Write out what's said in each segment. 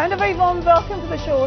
And a very warm welcome to the show.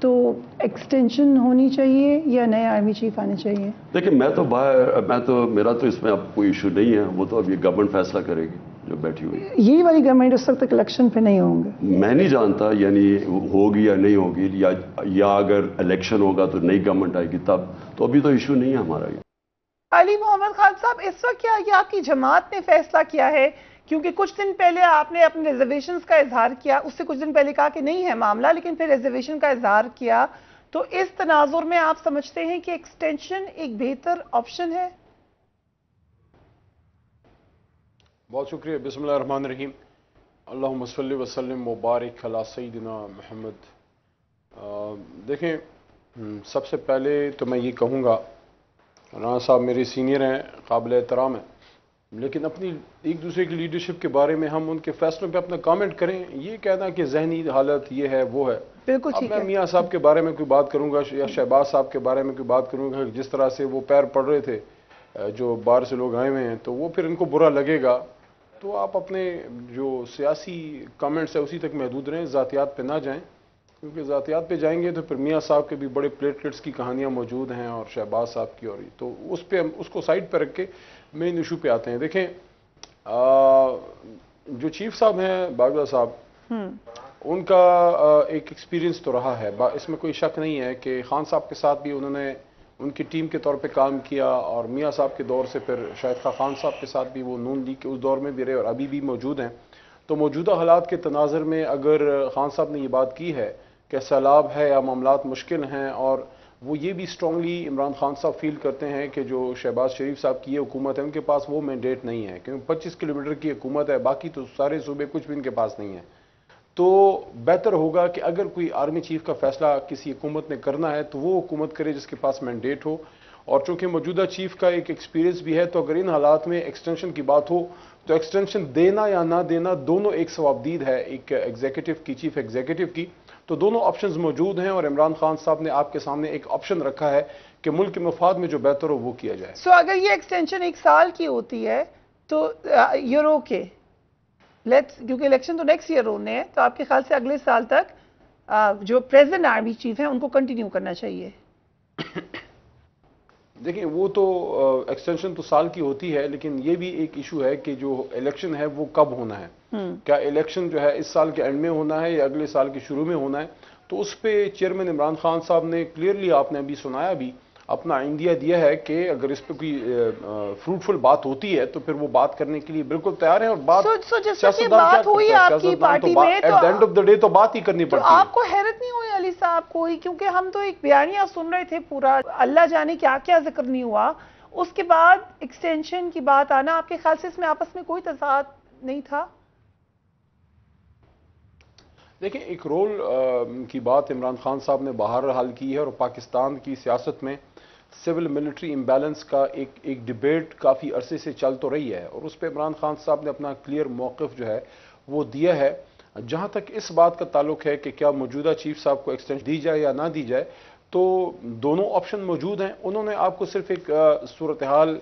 تو extension ہونی چاہیے یا نئے آرمی چیف آنے چاہیے؟ دیکھیں میرا تو اس میں اب کوئی ایشو نہیں ہے، وہ تو اب یہ گورنمنٹ فیصلہ کرے گی جو بیٹھی ہوئی. یہی والی گورنمنٹ اس وقت تک الیکشن پہ نہیں ہوں گے؟ میں نہیں جانتا یعنی ہوگی یا نہیں ہوگی، یا اگر الیکشن ہوگا تو نئی گورنمنٹ آئے گی تب، تو ابھی تو ایشو نہیں ہے ہمارا یہ. علی محمد خان صاحب، اس وقت کیا یہ آپ کی جماعت نے فیصلہ کیا ہے؟ کیونکہ کچھ دن پہلے آپ نے اپنے ریزرویشنز کا اظہار کیا، اس سے کچھ دن پہلے کہا کہ نہیں ہے معاملہ، لیکن پھر ریزرویشن کا اظہار کیا، تو اس تناظر میں آپ سمجھتے ہیں کہ ایکسٹینشن ایک بہتر آپشن ہے؟ بہت شکریہ. بسم اللہ الرحمن الرحیم. اللہم صلی وسلم وبارک علی سیدنا محمد. دیکھیں، سب سے پہلے تو میں یہ کہوں گا، رانا صاحب میرے سینئر ہیں، قابل احترام ہیں، لیکن اپنی ایک دوسرے کی لیڈرشپ کے بارے میں ہم ان کے فیصلوں پہ اپنا کامنٹ کریں، یہ کہنا کہ ذہنی حالت یہ ہے وہ ہے. بالکل اب ٹھیک میں ہے. میاں صاحب کے بارے میں کوئی بات کروں گا یا شہباز صاحب کے بارے میں کوئی بات کروں گا، جس طرح سے وہ پیر پڑ رہے تھے، جو باہر سے لوگ آئے ہوئے ہیں، تو وہ پھر ان کو برا لگے گا. تو آپ اپنے جو سیاسی کامنٹس ہے اسی تک محدود رہیں، ذاتیات پہ نہ جائیں، کیونکہ ذاتیات پہ جائیں گے تو پھر میاں صاحب کے بھی بڑے پلیٹلیٹس کی کہانیاں موجود ہیں اور شہباز صاحب کی، اور تو اس کو سائڈ پہ رکھ کے مین ایشو پہ آتے ہیں. دیکھیں، جو چیف صاحب ہیں باجوہ صاحب، ان کا ایک ایکسپیرینس تو رہا ہے، اس میں کوئی شک نہیں ہے کہ خان صاحب کے ساتھ بھی انہوں نے ان کی ٹیم کے طور پہ کام کیا، اور میاں صاحب کے دور سے پھر شاہد خان صاحب کے ساتھ بھی وہ نون لیگ کے اس دور میں بھی رہے اور ابھی بھی موجود ہیں. تو موجودہ حالات کے تناظر میں اگر خان صاحب نے یہ بات کی ہے کہ سیلاب ہے یا معاملات مشکل ہیں، اور وہ یہ بھی اسٹرانگلی عمران خان صاحب فیل کرتے ہیں کہ جو شہباز شریف صاحب کی یہ حکومت ہے ان کے پاس وہ مینڈیٹ نہیں ہے، کیونکہ 25 کلومیٹر کی حکومت ہے، باقی تو سارے صوبے کچھ بھی ان کے پاس نہیں ہے. تو بہتر ہوگا کہ اگر کوئی آرمی چیف کا فیصلہ کسی حکومت نے کرنا ہے تو وہ حکومت کرے جس کے پاس مینڈیٹ ہو. اور چونکہ موجودہ چیف کا ایک ایکسپیرینس بھی ہے، تو اگر ان حالات میں ایکسٹینشن کی بات ہو تو ایکسٹینشن دینا یا نہ دینا دونوں ایک ثوابدید ہے، ایک ایگزیکٹو کی، چیف ایگزیکٹو کی. تو دونوں آپشنز موجود ہیں، اور عمران خان صاحب نے آپ کے سامنے ایک آپشن رکھا ہے کہ ملک کے مفاد میں جو بہتر ہو وہ کیا جائے. سو اگر یہ ایکسٹینشن 1 سال کی ہوتی ہے تو یور اوکے، کیونکہ الیکشن تو نیکسٹ ایئر ہونے ہیں، تو آپ کے خیال سے اگلے سال تک جو پریزیڈنٹ آرمی چیف ہیں ان کو کنٹینیو کرنا چاہیے؟ دیکھیں، وہ تو ایکسٹینشن تو سال کی ہوتی ہے، لیکن یہ بھی ایک ایشو ہے کہ جو الیکشن ہے وہ کب ہونا ہے. کیا الیکشن جو ہے اس سال کے اینڈ میں ہونا ہے یا اگلے سال کے شروع میں ہونا ہے؟ تو اس پہ چیئرمین عمران خان صاحب نے کلیئرلی، آپ نے ابھی سنایا بھی، اپنا آئیڈیا دیا ہے کہ اگر اس پہ کوئی فروٹفل بات ہوتی ہے تو پھر وہ بات کرنے کے لیے بالکل تیار ہیں. اور بات بات ہوئی آپ کی پارٹی میں، at the end of the day تو بات ہی کرنی پڑتی ہے. آپ کو حیرت نہیں ہوئی علی صاحب کوئی؟ کیونکہ ہم تو ایک بیانیہ سن رہے تھے پورا، اللہ جانے کیا کیا ذکر نہیں ہوا، اس کے بعد ایکسٹینشن کی بات آنا، آپ کے خیال سے اس میں آپس میں کوئی تضاد نہیں تھا؟ دیکھیں، ایک رول کی بات عمران خان صاحب نے باہر حل کی ہے، اور پاکستان کی سیاست میں سول ملٹری امبیلنس کا ایک ڈیبیٹ کافی عرصے سے چل تو رہی ہے، اور اس پہ عمران خان صاحب نے اپنا کلیئر موقف جو ہے وہ دیا ہے. جہاں تک اس بات کا تعلق ہے کہ کیا موجودہ چیف صاحب کو ایکسٹینشن دی جائے یا نہ دی جائے، تو دونوں آپشن موجود ہیں. انہوں نے آپ کو صرف ایک صورتحال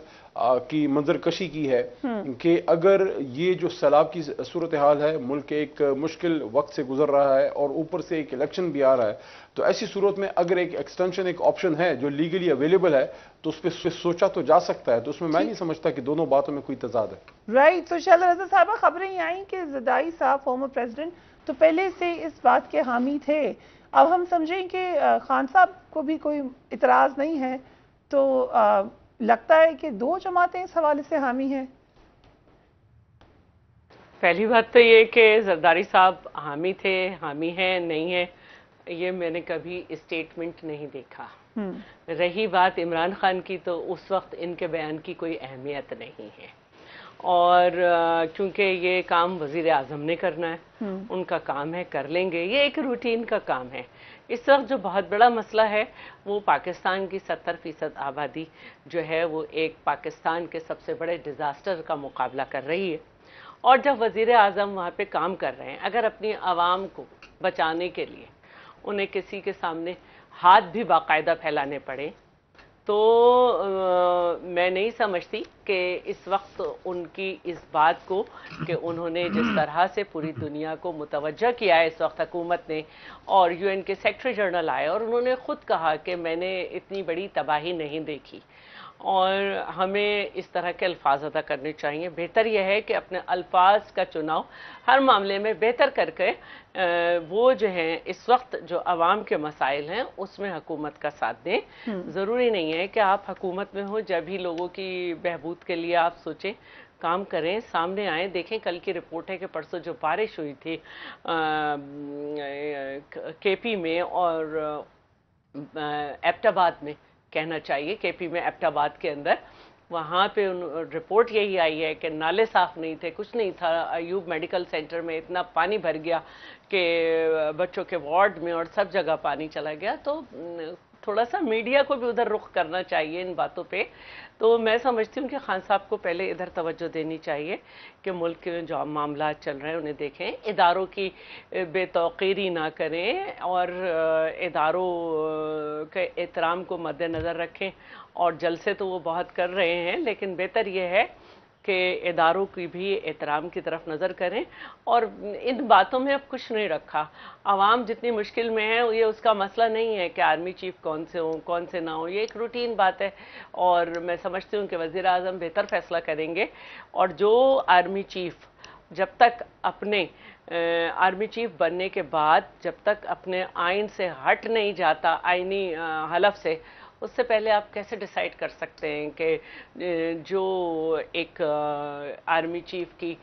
کی منظر کشی کی ہے کہ اگر یہ جو سیلاب کی صورتحال ہے، ملک ایک مشکل وقت سے گزر رہا ہے اور اوپر سے ایک الیکشن بھی آ رہا ہے، تو ایسی صورت میں اگر ایک ایکسٹینشن ایک آپشن ہے جو لیگلی اویلیبل ہے تو اس پہ سوچا تو جا سکتا ہے. تو اس میں نہیں سمجھتا کہ دونوں باتوں میں کوئی تضاد ہے. رائٹ. تو شہلا رضا صاحبہ، خبریں یہ آئیں کہ زرداری صاحب فارمر پریزیڈنٹ تو پہلے سے اس بات کے حامی تھے، اب ہم سمجھیں کہ خان صاحب کو بھی کوئی اعتراض نہیں ہے، تو لگتا ہے کہ 2 جماعتیں اس حوالے سے حامی ہیں. پہلی بات تو یہ کہ زرداری صاحب حامی تھے، حامی ہیں، نہیں ہیں، یہ میں نے کبھی اسٹیٹمنٹ نہیں دیکھا. رہی بات عمران خان کی، تو اس وقت ان کے بیان کی کوئی اہمیت نہیں ہے، اور چونکہ یہ کام وزیر اعظم نے کرنا ہے، ان کا کام ہے، کر لیں گے، یہ ایک روٹین کا کام ہے. اس وقت جو بہت بڑا مسئلہ ہے وہ پاکستان کی 70% آبادی جو ہے وہ ایک پاکستان کے سب سے بڑے ڈیزاسٹر کا مقابلہ کر رہی ہے، اور جب وزیر اعظم وہاں پہ کام کر رہے ہیں، اگر اپنی عوام کو بچانے کے لیے انہیں کسی کے سامنے ہاتھ بھی باقاعدہ پھیلانے پڑے تو میں نہیں سمجھتی کہ اس وقت ان کی اس بات کو کہ انہوں نے جس طرح سے پوری دنیا کو متوجہ کیا ہے اس وقت حکومت نے، اور یو این کے سیکرٹری جنرل آئے اور انہوں نے خود کہا کہ میں نے اتنی بڑی تباہی نہیں دیکھی، اور ہمیں اس طرح کے الفاظ ادا کرنے چاہیے۔ بہتر یہ ہے کہ اپنے الفاظ کا چناؤ ہر معاملے میں بہتر کر کے وہ جو ہیں اس وقت جو عوام کے مسائل ہیں اس میں حکومت کا ساتھ دیں۔ ضروری نہیں ہے کہ آپ حکومت میں ہوں جب ہی لوگوں کی بہبود کے لیے آپ سوچیں، کام کریں، سامنے آئیں۔ دیکھیں کل کی رپورٹ ہے کہ پرسوں جو بارش ہوئی تھی کے پی میں اور ایبٹ آباد میں، کہنا چاہیے کے پی میں ایبٹ آباد کے اندر، وہاں پہ رپورٹ یہی آئی ہے کہ نالے صاف نہیں تھے، کچھ نہیں تھا۔ ایوب میڈیکل سینٹر میں اتنا پانی بھر گیا کہ بچوں کے وارڈ میں اور سب جگہ پانی چلا گیا۔ تو تھوڑا سا میڈیا کو بھی ادھر رخ کرنا چاہیے ان باتوں پہ۔ تو میں سمجھتی ہوں کہ خان صاحب کو پہلے ادھر توجہ دینی چاہیے کہ ملک کے جو معاملات چل رہے ہیں انہیں دیکھیں، اداروں کی بے توقیری نہ کریں اور اداروں کے احترام کو مد نظر رکھیں۔ اور جلسے تو وہ بہت کر رہے ہیں، لیکن بہتر یہ ہے کہ اداروں کی بھی احترام کی طرف نظر کریں۔ اور ان باتوں میں اب کچھ نہیں رکھا، عوام جتنی مشکل میں ہے یہ اس کا مسئلہ نہیں ہے کہ آرمی چیف کون سے ہوں کون سے نہ ہوں، یہ ایک روٹین بات ہے۔ اور میں سمجھتی ہوں کہ وزیر اعظم بہتر فیصلہ کریں گے، اور جو آرمی چیف جب تک اپنے آرمی چیف بننے کے بعد جب تک اپنے آئین سے ہٹ نہیں جاتا، آئینی حلف سے، اس سے پہلے آپ کیسے ڈیسائیڈ کر سکتے ہیں کہ جو ایک آرمی چیف کی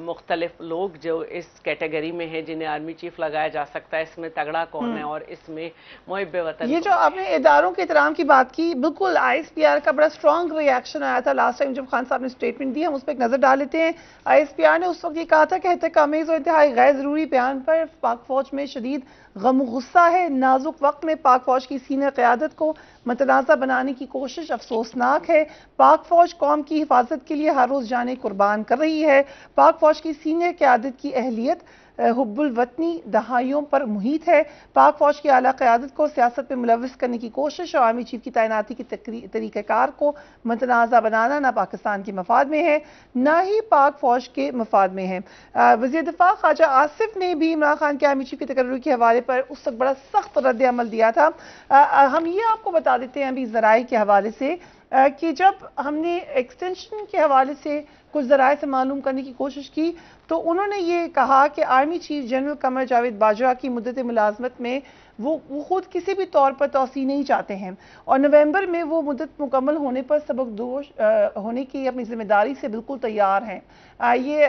مختلف لوگ جو اس کیٹیگری میں ہیں جنہیں آرمی چیف لگایا جا سکتا ہے، اس میں تگڑا کون ہے اور اس میں محب وطن؟ یہ جو آپ نے اداروں کے احترام کی بات کی، بالکل آئی ایس پی آر کا بڑا اسٹرانگ ریاکشن آیا تھا لاسٹ ٹائم جب خان صاحب نے سٹیٹمنٹ دی، ہم اس پہ ایک نظر ڈال لیتے ہیں۔ آئی ایس پی آر نے اس وقت یہ کہا تھا کہ احتکامیز اور انتہائی غیر ضروری بیان پر پاک فوج میں شدید غم و غصہ ہے، نازک وقت میں پاک فوج کی سینئر قیادت کو متنازع بنانے کی کوشش افسوسناک ہے، پاک فوج قوم کی حفاظت کے لیے ہر روز جانیں قربان کر رہی ہے، پاک فوج کی سینئر قیادت کی اہلیت حب الوطنی دہائیوں پر محیط ہے، پاک فوج کی اعلیٰ قیادت کو سیاست میں ملوث کرنے کی کوشش اور آرمی چیف کی تعیناتی کی طریقہ کار کو متنازع بنانا نہ پاکستان کے مفاد میں ہے نہ ہی پاک فوج کے مفاد میں ہے۔ وزیر دفاع خواجہ آصف نے بھی عمران خان کے آرمی چیف کے تقرر کے حوالے پر اس وقت بڑا سخت رد عمل دیا تھا۔ ہم یہ آپ کو بتا دیتے ہیں ابھی ذرائع کے حوالے سے کہ جب ہم نے ایکسٹینشن کے حوالے سے کچھ ذرائع سے معلوم کرنے کی کوشش کی تو انہوں نے یہ کہا کہ army chief general Qamar Javed Bajwa کی مدت ملازمت میں وہ خود کسی بھی طور پر توسیع نہیں چاہتے ہیں، اور نومبر میں وہ مدت مکمل ہونے پر سبکدوش ہونے کی اپنی ذمہ داری سے بالکل تیار ہیں۔ یہ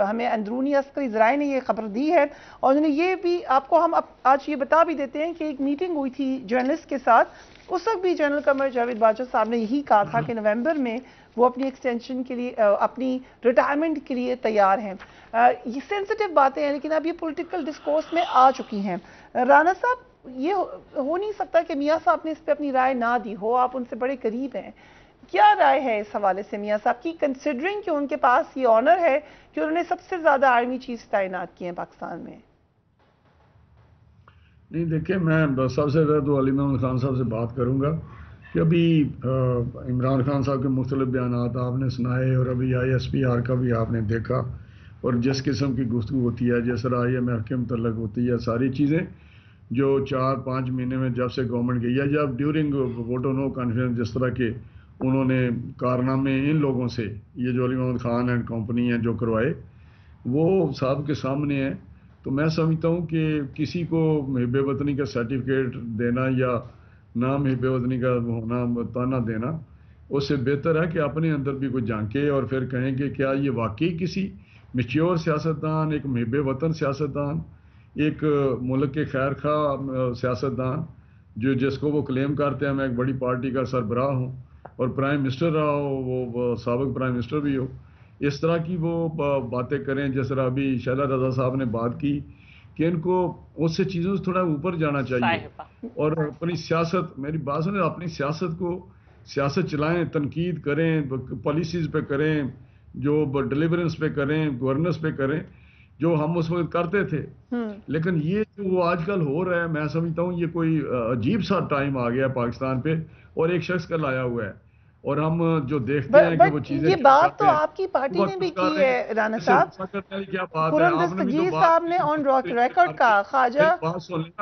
ہمیں اندرونی عسکری ذرائع نے یہ خبر دی ہے، اور انہوں نے یہ بھی آپ کو ہم آج یہ بتا بھی دیتے ہیں کہ ایک میٹنگ ہوئی تھی جرنلسٹ کے ساتھ، اس وقت بھی جنرل قمر جاوید باجوہ صاحب نے یہی کہا تھا کہ نومبر میں وہ اپنی ایکسٹینشن کے لیے اپنی ریٹائرمنٹ کے لیے تیار ہیں۔ یہ سینسٹیو باتیں ہیں لیکن اب یہ پولیٹیکل ڈسکورس میں آ چکی ہیں۔ رانا صاحب، یہ ہو نہیں سکتا کہ میاں صاحب نے اس پہ اپنی رائے نہ دی ہو، آپ ان سے بڑے قریب ہیں، کیا رائے ہے اس حوالے سے میاں صاحب کی، کنسیڈرنگ کہ ان کے پاس یہ آنر ہے کہ انہوں نے سب سے زیادہ آرمی چیف تعینات کیے ہیں پاکستان میں؟ نہیں دیکھیں، میں سب سے پہلے تو علی محمد خان صاحب سے بات کروں گا کہ ابھی عمران خان صاحب کے مختلف بیانات آپ نے سنائے، اور ابھی آئی ایس پی آر کا بھی آپ نے دیکھا، اور جس قسم کی گفتگو ہوتی ہے، جس طرح آئی محکمے متعلق ہوتی ہے، ساری چیزیں جو 4-5 مہینے میں جب سے گورنمنٹ گئی ہے، جب during vote of no confidence جس طرح کے انہوں نے کارنامے ان لوگوں سے، یہ جو علی محمد خان اینڈ کمپنی ہیں جو کروائے، وہ صاحب کے سامنے ہیں، تو میں سمجھتا ہوں کہ کسی کو محب وطنی کا سرٹیفکیٹ دینا یا نام محب وطنی کا ہونا تانا دینا، اس سے بہتر ہے کہ اپنے اندر بھی کوئی جھانکے اور پھر کہیں کہ کیا یہ واقعی کسی میچیور سیاستدان، ایک محب وطن سیاستدان، ایک ملک کے خیر خواہ سیاستدان جو جس کو وہ کلیم کرتے ہیں میں ایک بڑی پارٹی کا سربراہ ہوں اور پرائم منسٹر رہا ہو، وہ سابق پرائم منسٹر بھی ہو، اس طرح کی وہ باتیں کریں جس طرح ابھی شیلا رضا صاحب نے بات کی کہ ان کو اس سے چیزوں سے تھوڑا اوپر جانا چاہیے اور اپنی سیاست، میری بات سنیں، اپنی سیاست کو سیاست چلائیں، تنقید کریں، پالیسیز پہ کریں، جو ڈیلیورنس پہ کریں، گورننس پہ کریں، جو ہم اس وقت کرتے تھے. لیکن یہ جو وہ آج کل ہو رہا ہے میں سمجھتا ہوں یہ کوئی عجیب سا ٹائم آ گیا پاکستان پہ اور ایک شخص کا لایا ہوا ہے اور ہم جو دیکھتے ہیں کہ وہ چیزیں یہ بات تو آپ کی پارٹی نے بھی کی ہے رانا صاحب. خرم دستگیر صاحب نے آن ریکارڈ کہا, خواجہ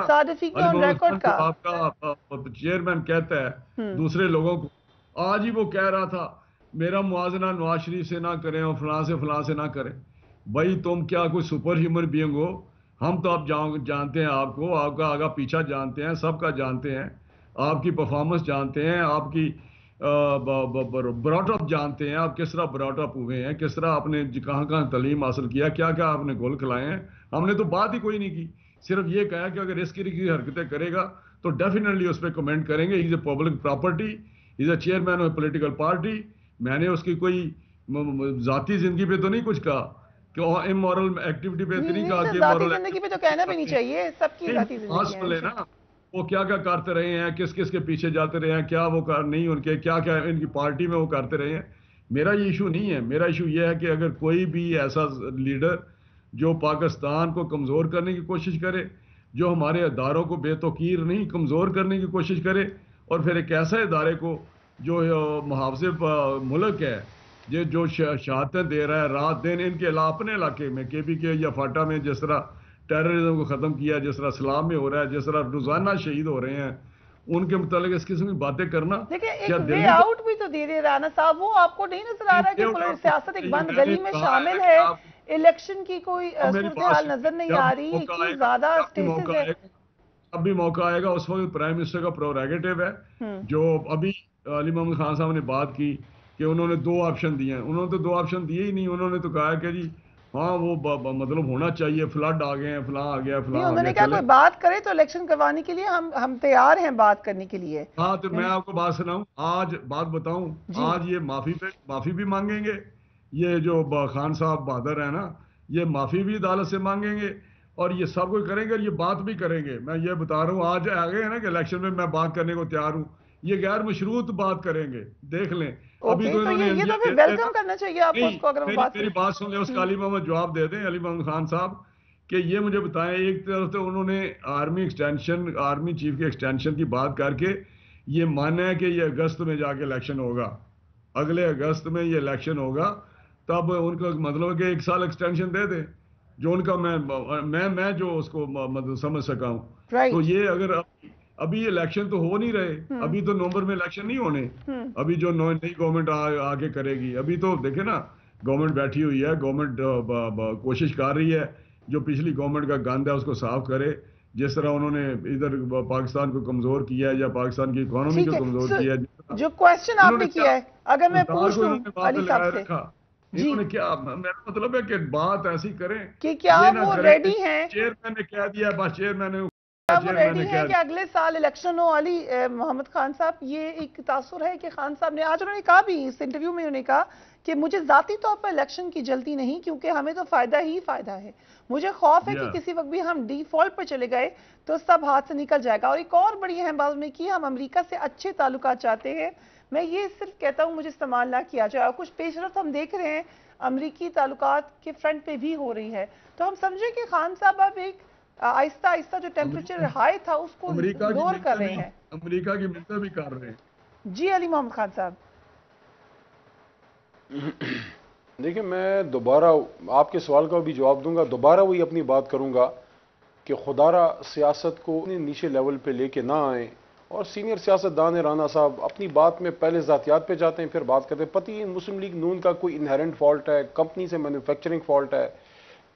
صادفی نے آن ریکارڈ کہا. آپ کا چیئرمین کہتا ہے دوسرے لوگوں کو, آج ہی وہ کہہ رہا تھا میرا موازنہ نواز شریف سے نہ کریں اور فلاں سے نہ کریں. بھائی تم کیا کوئی سپر ہیومن بینگ ہو؟ ہم تو آپ جانتے ہیں, آپ کو, آپ کا آگا پیچھا جانتے ہیں, سب کا جانتے ہیں, آپ کی پرفارمنس جانتے ہیں, آپ کی براٹ اپ جانتے ہیں, آپ کس طرح براٹ اپ ہوئے ہیں, کس طرح آپ نے کہاں تعلیم حاصل کیا, کیا کیا آپ نے گول کھلائے ہیں. ہم نے تو بات ہی کوئی نہیں کی, صرف یہ کہا کہ اگر اس کی حرکتیں کرے گا تو ڈیفینیٹلی اس پہ کمنٹ کریں گے. He is a public property, he is a chairman of political party. میں نے اس کی کوئی ذاتی زندگی پہ تو نہیں کچھ کہا کہ امورل ایکٹیویٹی پہ تو نہیں کہا کہ ذاتی زندگی پہ تو کہنا بھی نہیں چاہیے, سب کی ذاتی زندگی ہے نا. وہ کیا کیا کرتے رہے ہیں, کس کس کے پیچھے جاتے رہے ہیں, کیا وہ نہیں ان کے کیا کیا ان کی پارٹی میں وہ کرتے رہے ہیں. میرا یہ ایشو نہیں ہے. میرا ایشو یہ ہے کہ اگر کوئی بھی ایسا لیڈر جو پاکستان کو کمزور کرنے کی کوشش کرے, جو ہمارے اداروں کو بے توقیر نہیں کمزور کرنے کی کوشش کرے, اور پھر ایک ایسا ادارے کو جو محافظ ملک ہے جو شہادتیں دے رہا ہے رات دن ان کے اپنے علاقے میں کے پی کے یا فاٹا میں جس طرح ٹیررزم کو ختم کیا, جس طرح اسلام میں ہو رہا ہے, جس طرح روزانہ شہید ہو رہے ہیں, ان کے متعلق اس قسم کی باتیں کرنا. لیکن ایک وے آؤٹ بھی تو دے رہے رانا صاحب, وہ آپ کو نہیں نظر آ رہا کہ سیاست ایک بند گلی میں شامل ہے, الیکشن کی کوئی صورتحال نظر نہیں آ رہی, اتنی زیادہ اسٹیسز ہے. اب بھی موقع آئے گا, اس وقت پرائم منسٹر کا پروریگیٹو ہے. جو ابھی علی محمد خان صاحب نے بات کی کہ انہوں نے 2 آپشن دیے ہیں, انہوں نے تو 2 آپشن دیے ہی نہیں. انہوں نے تو کہا کہ جی ہاں وہ مطلب ہونا چاہیے, فلڈ آ گئے ہیں, فلاں آ گیا, فلاں آ گیا. انہوں نے کہا کوئی بات کرے تو الیکشن کروانے کے لیے ہم تیار ہیں بات کرنے کے لیے. ہاں تو میں آپ کو بات سناؤں, آج بات بتاؤں, آج یہ معافی بھی مانگیں گے. یہ جو خان صاحب بہادر ہیں نا, یہ معافی بھی عدالت سے مانگیں گے اور یہ سب کچھ کریں گے اور یہ بات بھی کریں گے. میں یہ بتا رہا ہوں, آج آ گئے ہیں نا کہ الیکشن میں بات کرنے کو تیار ہوں. یہ غیر مشروط بات کریں گے, دیکھ لیں. ابھی تو انہوں نے ویلکم کرنا چاہیے آپ کو اگر میری بات سن لیں, اس کا علی محمد جواب دے دیں, علی محمد خان صاحب, کہ یہ مجھے بتائیں. ایک طرف تو انہوں نے آرمی چیف کے ایکسٹینشن کی بات کر کے یہ مانا ہے کہ یہ اگست میں جا کے الیکشن ہوگا, اگلے اگست میں یہ الیکشن ہوگا, تب ان کا مطلب ہے کہ 1 سال ایکسٹینشن دے دیں, جو ان کا میں جو اس کو سمجھ سکا ہوں. تو یہ اگر ابھی الیکشن تو ہو نہیں رہے, ابھی تو نومبر میں الیکشن نہیں ہونے, ابھی جو نئی گورنمنٹ آگے کرے گی. ابھی تو دیکھیں نا, گورنمنٹ بیٹھی ہوئی ہے, گورنمنٹ کوشش کر رہی ہے جو پچھلی گورنمنٹ کا گند ہے اس کو صاف کرے. جس طرح انہوں نے ادھر پاکستان کو کمزور کیا ہے یا پاکستان کی اکانومی کو کمزور کیا ہے. جو کوشچن آپ نے کیا ہے اگر میں پوچھ لوں علی صاحب سے, انہوں نے کیا, میرا مطلب ہے کہ بات ایسی کریں کہ کیا وہ ریڈی ہیں, چیئرمین نے کہہ دیا, بس چیئرمین نے وہ ریڈی ہے کہ اگلے سال الیکشن ہو. علی محمد خان صاحب, یہ ایک تاثر ہے کہ خان صاحب نے آج انہوں نے کہا بھی اس انٹرویو میں, انہوں نے کہا کہ مجھے ذاتی طور پر الیکشن کی جلدی نہیں, کیونکہ ہمیں تو فائدہ ہی فائدہ ہے. مجھے خوف ہے کہ کسی وقت بھی ہم ڈیفالٹ پر چلے گئے تو سب ہاتھ سے نکل جائے گا. اور ایک اور بڑی اہم بات نے کی, ہم امریکہ سے اچھے تعلقات چاہتے ہیں. میں یہ صرف کہتا ہوں مجھے استعمال نہ کیا جائے, اور کچھ پیش رفت ہم دیکھ رہے ہیں امریکی تعلقات کے فرنٹ پہ بھی ہو رہی ہے. تو ہم سمجھیں کہ خان صاحب اب ایک آہستہ آہستہ جو ٹیمپریچر ہائی تھا اس کو دور کر رہے ہیں, امریکہ کی منتیں بھی کر رہے ہیں. جی علی محمد خان صاحب. دیکھیں, میں دوبارہ آپ کے سوال کا بھی جواب دوں گا, دوبارہ وہی اپنی بات کروں گا کہ خدارہ سیاست کو نیچے لیول پہ لے کے نہ آئیں. اور سینئر سیاستدان رانا صاحب اپنی بات میں پہلے ذاتیات پہ جاتے ہیں, پھر بات کرتے ہیں. پتہ مسلم لیگ نون کا کوئی انہیرنٹ فالٹ ہے, کمپنی سے مینوفیکچرنگ فالٹ ہے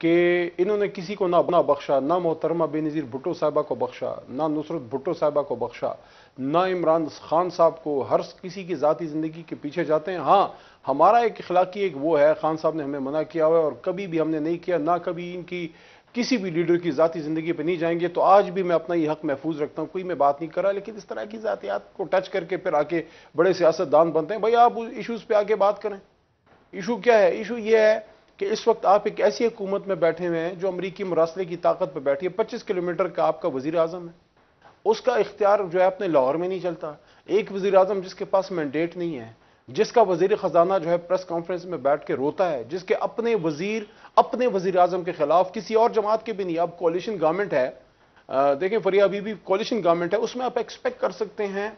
کہ انہوں نے کسی کو نہ بخشا, نہ محترمہ بے نظیر بھٹو صاحبہ کو بخشا, نہ نصرت بھٹو صاحبہ کو بخشا, نہ عمران خان صاحب کو. ہر کسی کی ذاتی زندگی کے پیچھے جاتے ہیں. ہاں, ہمارا ایک اخلاقی ایک وہ ہے, خان صاحب نے ہمیں منع کیا ہوا ہے اور کبھی بھی ہم نے نہیں کیا, نہ کبھی ان کی کسی بھی لیڈر کی ذاتی زندگی پہ نہیں جائیں گے. تو آج بھی میں اپنا یہ حق محفوظ رکھتا ہوں, کوئی میں بات نہیں کر رہا, لیکن اس طرح کی ذاتیات کو ٹچ کر کے پھر آ کے بڑے سیاستدان بنتے ہیں. بھائی آپ ایشوز پہ آ کے بات کریں. ایشو کیا ہے؟ ایشو یہ ہے کہ اس وقت آپ ایک ایسی حکومت میں بیٹھے ہوئے ہیں جو امریکی مراسلے کی طاقت پہ بیٹھی ہے. 25 کلومیٹر کا آپ کا وزیر اعظم ہے, اس کا اختیار جو ہے اپنے لاہور میں نہیں چلتا. ایک وزیر اعظم جس کے پاس مینڈیٹ نہیں ہے, جس کا وزیر خزانہ جو ہے پریس کانفرنس میں بیٹھ کے روتا ہے, جس کے اپنے وزیر اپنے وزیر اعظم کے خلاف، کسی اور جماعت کے بھی نہیں. اب کولیشن گورنمنٹ ہے، دیکھیں فریہ ابھی بھی کولیشن گورنمنٹ ہے، اس میں آپ ایکسپیکٹ کر سکتے ہیں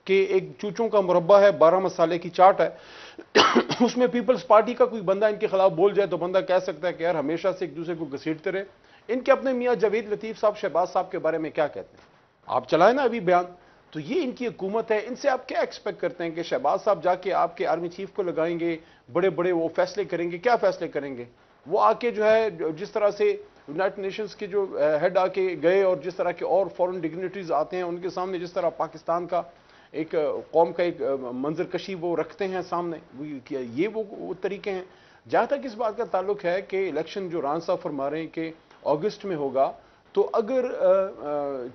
کہ ایک چوچوں کا مربع ہے، 12 مسالے کی چاٹ ہے. اس میں پیپلز پارٹی کا کوئی بندہ ان کے خلاف بول جائے تو بندہ کہہ سکتا ہے کہ یار ہمیشہ سے ایک دوسرے کو گھسیٹتے رہے. ان کے اپنے میاں جاوید لطیف صاحب شہباز صاحب کے بارے میں کیا کہتے ہیں؟ آپ چلائیں نا ابھی بیان. تو یہ ان کی حکومت ہے. ان سے آپ کیا ایکسپیکٹ کرتے ہیں کہ شہباز صاحب جا کے آپ کے آرمی چیف کو لگائیں گے، بڑے بڑے وہ فیصلے کریں گے؟ کیا فیصلے کریں گے؟ وہ آ کے جو ہے جس طرح سے یونائٹڈ نیشنز کے جو ہیڈ آ کے گئے اور جس طرح کے اور فورن ڈگنیٹریز آتے ہیں ان کے سامنے، جس طرح پاکستان کا ایک قوم کا ایک منظر کشی وہ رکھتے ہیں سامنے، یہ وہ طریقے ہیں. جہاں تک اس بات کا تعلق ہے کہ الیکشن جو ران صاحب فرما رہے ہیں کہ اگست میں ہوگا، تو اگر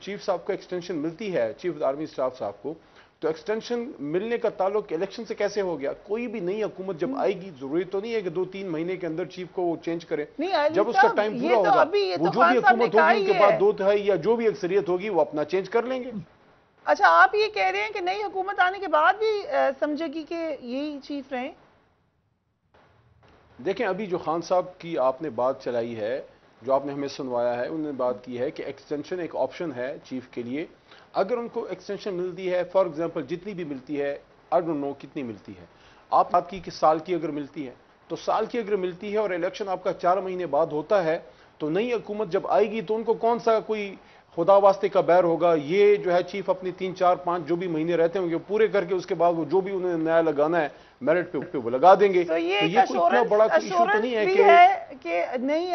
چیف صاحب کو ایکسٹینشن ملتی ہے، چیف آرمی اسٹاف صاحب کو، تو ایکسٹینشن ملنے کا تعلق الیکشن سے کیسے ہو گیا؟ کوئی بھی نئی حکومت جب آئے گی، ضروری تو نہیں ہے کہ 2-3 مہینے کے اندر چیف کو وہ چینج کرے. جب اس کا ٹائم پورا ہوگا، وہ جو بھی حکومت ہوگی ان کے پاس 2/3 یا جو بھی اکثریت ہوگی وہ اپنا چینج کر لیں گے. اچھا، آپ یہ کہہ رہے ہیں کہ نئی حکومت آنے کے بعد بھی سمجھے گی کہ یہی چیف رہیں؟ دیکھیں ابھی جو خان صاحب کی آپ نے بات چلائی ہے، جو آپ نے ہمیں سنوایا ہے، انہوں نے بات کی ہے کہ ایکسٹینشن ایک آپشن ہے چیف کے لیے. اگر ان کو ایکسٹینشن ملتی ہے، فار ایگزامپل جتنی بھی ملتی ہے، آئی ڈونٹ نو کتنی ملتی ہے، آپ بات کی کہ سال کی اگر ملتی ہے تو سال کی اگر ملتی ہے اور الیکشن آپ کا 4 مہینے بعد ہوتا ہے، تو نئی حکومت جب آئے گی تو ان کو کون سا کوئی خدا واسطے کا بیر ہوگا؟ یہ جو ہے چیف اپنی 3 4 5 جو بھی مہینے رہتے ہوں گے پورے کر کے اس کے بعد وہ جو بھی انہیں نیا لگانا ہے میرٹ پہ وہ لگا دیں گے. تو یہ کوئی اتنا بڑا ایشو تو نہیں ہے کہ نئی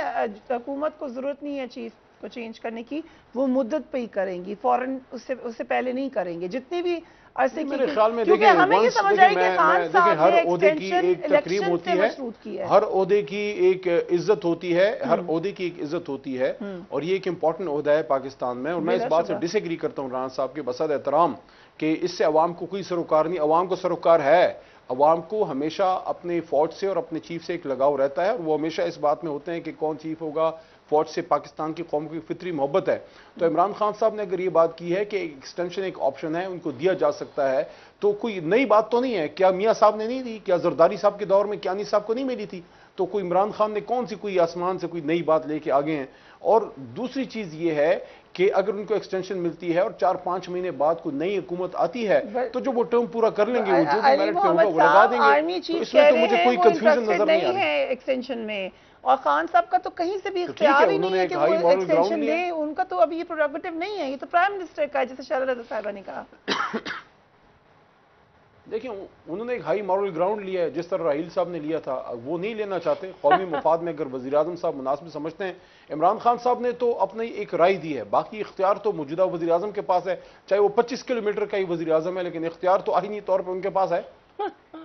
حکومت کو ضرورت نہیں ہے چیف کو چینج کرنے کی، وہ مدت پہ ہی کریں گی، فوراً اس سے پہلے نہیں کریں گے جتنی بھی عرصے کی. میرے خیال میں کیونکہ ہمیں یہ سمجھ آئی کہ خان صاحب ہر نے عہدے کی ایک تقریب ہوتی ہے، ہر عہدے کی ایک عزت ہوتی ہے، ہر عہدے کی ایک عزت ہوتی ہے، اور یہ ایک امپورٹنٹ عہدہ ہے پاکستان میں. اور میں اس بات سے ڈس ایگری کرتا ہوں رانا صاحب کے بصد احترام کہ اس سے عوام کو کوئی سروکار نہیں. عوام کو سروکار ہے. عوام کو ہمیشہ اپنے فوج سے اور اپنے چیف سے ایک لگاؤ رہتا ہے، اور وہ ہمیشہ اس بات میں ہوتے ہیں کہ کون چیف ہوگا. فوج سے پاکستان کی قوم کی فطری محبت ہے. تو عمران خان صاحب نے اگر یہ بات کی ہے کہ ایکسٹینشن ایک آپشن ہے، ان کو دیا جا سکتا ہے، تو کوئی نئی بات تو نہیں ہے. کیا میاں صاحب نے نہیں دی؟ کیا زرداری صاحب کے دور میں کیانی صاحب کو نہیں ملی تھی؟ تو کوئی عمران خان نے کون سی کوئی آسمان سے کوئی نئی بات لے کے آگے ہیں؟ اور دوسری چیز یہ ہے کہ اگر ان کو ایکسٹینشن ملتی ہے اور 4-5 مہینے بعد کوئی نئی حکومت آتی ہے تو جو وہ ٹرم پورا کر لیں گے، وہ جو بھی میرٹ پہ ہوگا وہ لگا دیں گے. تو اس میں تو مجھے کوئی کنفیوژن نظر نہیں آ رہی ہے ایکسٹینشن میں. اور خان صاحب کا تو کہیں سے بھی اختیار ہی نہیں ہے کہ وہ ایکسٹینشن دیں. ان کا تو ابھی یہ پروگیٹو نہیں ہے، یہ تو پرائم منسٹر کا ہے، جیسے شہزادہ رضا صاحبہ نے کہا. دیکھیں انہوں نے ایک ہائی مورل گراؤنڈ لیا ہے، جس طرح راہیل صاحب نے لیا تھا. وہ نہیں لینا چاہتے. قومی مفاد میں اگر وزیراعظم صاحب مناسب سمجھتے ہیں، عمران خان صاحب نے تو اپنی ایک رائے دی ہے، باقی اختیار تو موجودہ وزیراعظم کے پاس ہے، چاہے وہ 25 کلومیٹر کا ہی وزیراعظم ہے، لیکن اختیار تو آئینی طور پر ان کے پاس ہے.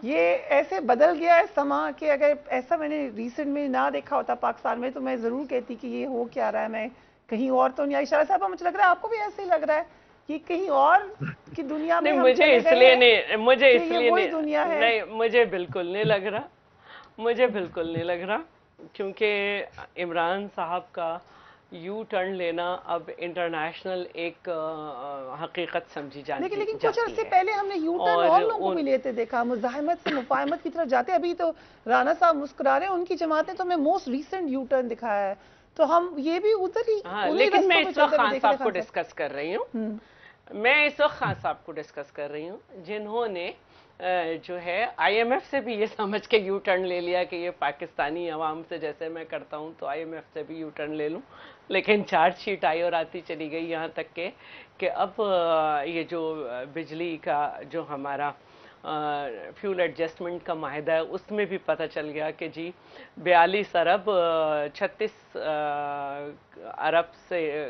یہ ایسے بدل گیا ہے سما کہ اگر ایسا میں نے ریسنٹ میں نہ دیکھا ہوتا پاکستان میں تو میں ضرور کہتی کہ یہ ہو کیا رہا ہے. میں کہیں اور تو نہیں آئی. شارا صاحبہ مجھے لگ رہا ہے آپ کو بھی ایسے ہی لگ رہا ہے کہ کہیں اور کی دنیا میں مجھے اس لیے نہیں، مجھے بالکل نہیں لگ رہا، مجھے بالکل نہیں لگ رہا، کیونکہ عمران صاحب کا یو ٹرن لینا اب انٹرنیشنل ایک حقیقت سمجھی جاتی ہے. لیکن کچھ عرصے پہلے ہم نے یو ٹرن اور لوگوں کو بھی لیتے دیکھا، مزاحمت سے مفاہمت کی طرف جاتے. ابھی تو رانا صاحب مسکرا رہے ہیں، ان کی جماعتیں تو میں موسٹ ریسنٹ یو ٹرن دکھایا ہے. تو ہم یہ بھی ادھر ہی. لیکن میں اس وقت خان صاحب کو ڈسکس کر رہی ہوں، میں اس وقت خان صاحب کو ڈسکس کر رہی ہوں جنہوں نے جو ہے آئی ایم ایف سے بھی یہ سمجھ کے یو ٹرن لے لیا کہ یہ پاکستانی عوام سے جیسے میں کرتا ہوں تو آئی ایم ایف سے بھی یو ٹرن لے لوں. لیکن چارج شیٹ آئی اور آتی چلی گئی، یہاں تک کہ اب یہ جو بجلی کا جو ہمارا فیول ایڈجسٹمنٹ کا معاہدہ ہے اس میں بھی پتہ چل گیا کہ جی 42 ارب 36 ارب سے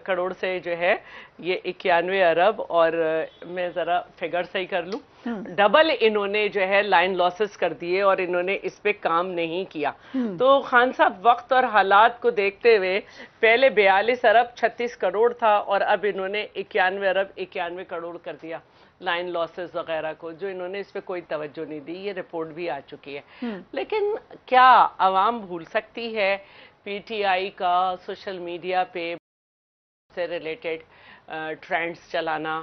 کروڑ سے جو ہے یہ 91 ارب، اور میں ذرا فگر صحیح کر لوں، ڈبل انہوں نے جو ہے لائن لاسز کر دیے اور انہوں نے اس پہ کام نہیں کیا. تو خان صاحب وقت اور حالات کو دیکھتے ہوئے پہلے 42 ارب 36 کروڑ تھا اور اب انہوں نے 91 ارب 91 کروڑ کر دیا لائن لاسز وغیرہ کو، جو انہوں نے اس پہ کوئی توجہ نہیں دی. یہ رپورٹ بھی آ چکی ہے. لیکن کیا عوام بھول سکتی ہے پی ٹی آئی کا سوشل میڈیا پہ سے ریلیٹڈ ٹرینڈز چلانا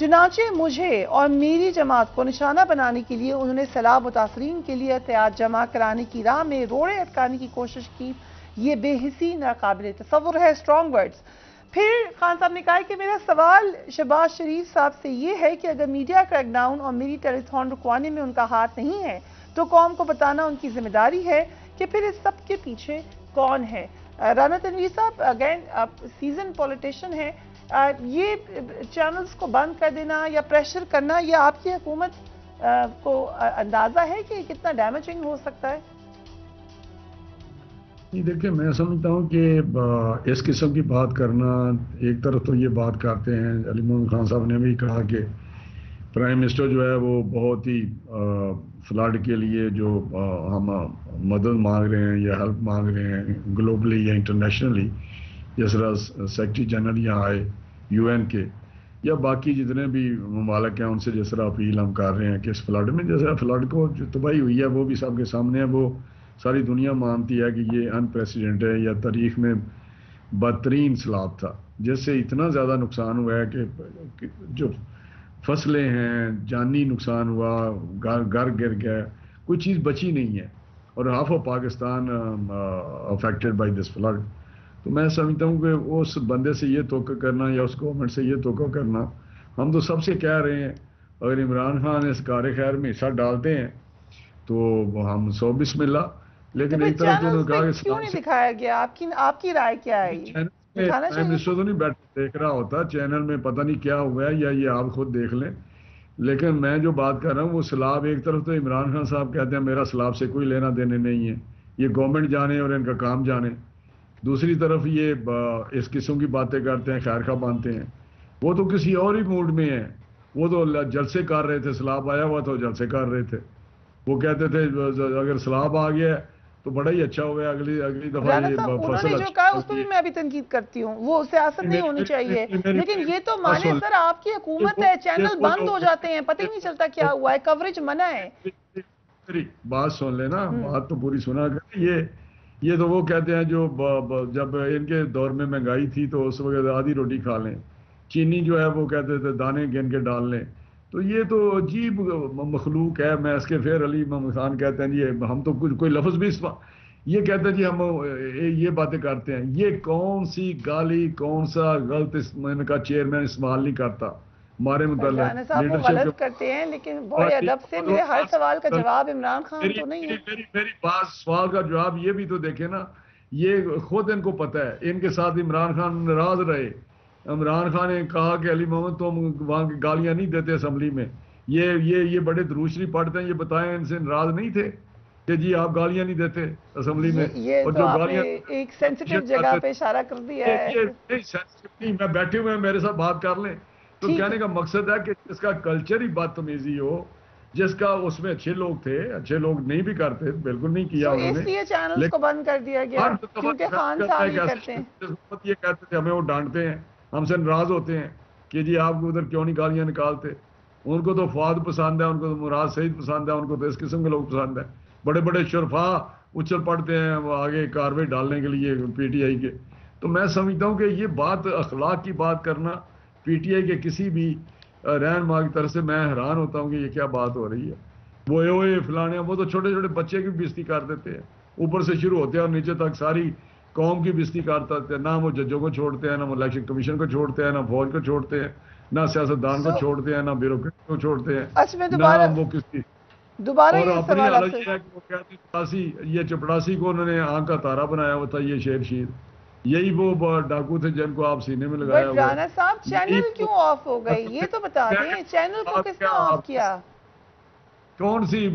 چنانچہ مجھے اور میری جماعت کو نشانہ بنانے کے لیے انہوں نے سیلاب متاثرین کے لیے احتیاط جمع کرانے کی راہ میں روڑے اٹکانے کی کوشش کی. یہ بے حسی ناقابل تصور ہے. Strong words. پھر خان صاحب نے کہا کہ میرا سوال شہباز شریف صاحب سے یہ ہے کہ اگر میڈیا کریک ڈاؤن اور میری ٹیلیتھون رکوانے میں ان کا ہاتھ نہیں ہے تو قوم کو بتانا ان کی ذمہ داری ہے کہ پھر اس سب کے پیچھے کون ہے. رانا تنویر صاحب اگین سیزن پولیٹیشین ہے, یہ چینلز کو بند کر دینا یا پریشر کرنا, یہ آپ کی حکومت کو اندازہ ہے کہ کتنا ڈیمیجنگ ہو سکتا ہے؟ دیکھیں, میں سمجھتا ہوں کہ اس قسم کی بات کرنا, ایک طرف تو یہ بات کرتے ہیں, علی محمد خان صاحب نے بھی کہا کہ پرائم منسٹر جو ہے وہ بہت ہی فلڈ کے لیے جو ہم مدد مانگ رہے ہیں یا ہیلپ مانگ رہے ہیں گلوبلی یا انٹرنیشنلی, جس طرح سیکرٹری جنرل یہاں آئے یو این کے یا باقی جتنے بھی ممالک ہیں ان سے جس طرح اپیل ہم کر رہے ہیں کہ اس فلڈ میں, جیسے فلڈ کو جو تباہی ہوئی ہے وہ بھی سب کے سامنے ہے, وہ ساری دنیا مانتی ہے کہ یہ ان پریسیڈنٹ ہے یا تاریخ میں بدترین سیلاب تھا, جس سے اتنا زیادہ نقصان ہوا ہے کہ جو فصلیں ہیں جانی نقصان ہوا, گھر گر گیا, کوئی چیز بچی نہیں ہے, اور half of Pakistan affected by this flood. تو میں سمجھتا ہوں کہ اس بندے سے یہ توقع کرنا یا اس گورنمنٹ سے یہ توقع کرنا, ہم تو سب سے کہہ رہے ہیں اگر عمران خان اس کار خیر میں حصہ ڈالتے ہیں تو ہم 100 بسم اللہ, لیکن ایک طرف تو کہا کہ کیوں نہیں دکھایا گیا؟ آپ کی رائے کیا ہے؟ پرائم منسٹر تو نہیں بیٹھ دیکھ رہا ہوتا چینل میں, پتہ نہیں کیا ہوا ہے, یا یہ آپ خود دیکھ لیں. لیکن میں جو بات کر رہا ہوں وہ سیلاب, ایک طرف تو عمران خان صاحب کہتے ہیں میرا سیلاب سے کوئی لینا دینے نہیں ہے, یہ گورنمنٹ جانے اور ان کا کام جانے. دوسری طرف یہ اس قسم کی باتیں کرتے ہیں, خیر خواہ باندھتے ہیں. وہ تو کسی اور ہی موڈ میں ہیں, وہ تو جلسے کر رہے تھے, سیلاب آیا ہوا تو جلسے کر رہے تھے. وہ کہتے تھے اگر سیلاب آ گیا تو بڑا ہی اچھا ہو گیا, اگلی دفعہ یہ انہوں نے جو کہا اس پہ بھی میں بھی تنقید کرتی ہوں, وہ سیاست نہیں ہونی چاہیے. لیکن یہ تو مانے سر آپ کی حکومت ہے, چینل بند ہو جاتے ہیں, پتہ ہی نہیں چلتا کیا ہوا ہے, کوریج منع ہے. میری بات سن لینا, بات تو پوری سنا کر. یہ تو وہ کہتے ہیں جو جب ان کے دور میں مہنگائی تھی تو اس وقت آدھی روٹی کھا لیں, چینی جو ہے وہ کہتے تھے دانے گن کے ڈال لیں. تو یہ تو عجیب مخلوق ہے. میں اس کے پھر علی محمد خان کہتے ہیں جی ہم تو کچھ کوئی لفظ بھی یہ کہتے ہیں جی ہم یہ باتیں کرتے ہیں. یہ کون سی گالی, کون سا غلط ان کا چیئرمین استعمال نہیں کرتا ہمارے متعلق. غلط کرتے ہیں لیکن بڑے ادب سے. میرے ہر سوال کا جواب عمران خان تو نہیں ہے. میری بات سوال کا جواب یہ بھی تو دیکھیں نا, یہ خود ان کو پتہ ہے, ان کے ساتھ عمران خان ناراض رہے. عمران خان نے کہا کہ علی محمد تم وہاں کی گالیاں نہیں دیتے اسمبلی میں, یہ بڑے درود شریف پڑھتے ہیں, یہ بتائیں ان سے ناراض نہیں تھے کہ جی آپ گالیاں نہیں دیتے اسمبلی میں؟ اور جو گالیاں ایک سینسیٹیو جگہ پہ اشارہ کر دیا ہے. نہیں سینسیٹیو, میں بیٹھے ہوئے ہیں میرے ساتھ بات کر لیں. تو کہنے کا مقصد ہے کہ جس کا کلچر ہی بدتمیزی ہو, جس کا اس میں اچھے لوگ تھے, اچھے لوگ نہیں بھی کرتے, بالکل نہیں کیا انہوں نے, اس لیے چینلز کو بند کر دیا گیا کیونکہ خان صاحب ہی کرتے ہیں. یہ کہتے تھے ہمیں وہ ڈانٹتے ہیں, ہم سے ناراض ہوتے ہیں کہ جی آپ کو ادھر کیوں نہیں گالیاں نکالتے. ان کو تو فواد پسند ہے, ان کو تو مراد سعید پسند ہے, ان کو تو اس قسم کے لوگ پسند ہیں. بڑے بڑے شرفا اچھل پڑتے ہیں وہ آگے کاروائی ڈالنے کے لیے پی ٹی آئی کے. تو میں سمجھتا ہوں کہ یہ بات اخلاق کی بات کرنا پی ٹی آئی کے کسی بھی رہنما کی طرف سے, میں حیران ہوتا ہوں کہ یہ کیا بات ہو رہی ہے. وہ فلانے, وہ تو چھوٹے چھوٹے بچے کی بےزتی کر دیتے ہیں, اوپر سے شروع ہوتے ہیں اور نیچے تک ساری قوم کی بےزتی کرتا ہے. نہ وہ ججوں کو چھوڑتے ہیں, نہ وہ الیکشن کمیشن کو چھوڑتے ہیں, نہ فوج کو چھوڑتے ہیں, نہ سیاستدان کو چھوڑتے ہیں, نہ بیوروکریٹ کو چھوڑتے ہیں, نہ وہ کسی دوبارہ. اور اپنی حالت یہ ہے کہ وہ کہتے ہیں یہ چپڑاسی کو انہوں نے آنکھ کا تارا بنایا ہوا تھا, یہ شیر شیر, یہی وہ ڈاکو تھے جن کو آپ سینے میں لگایا ہوا. رانا صاحب چینل کیوں آف ہو گئی یہ تو بتا دیں, چینل کو کس نے آف کیا؟ کون سی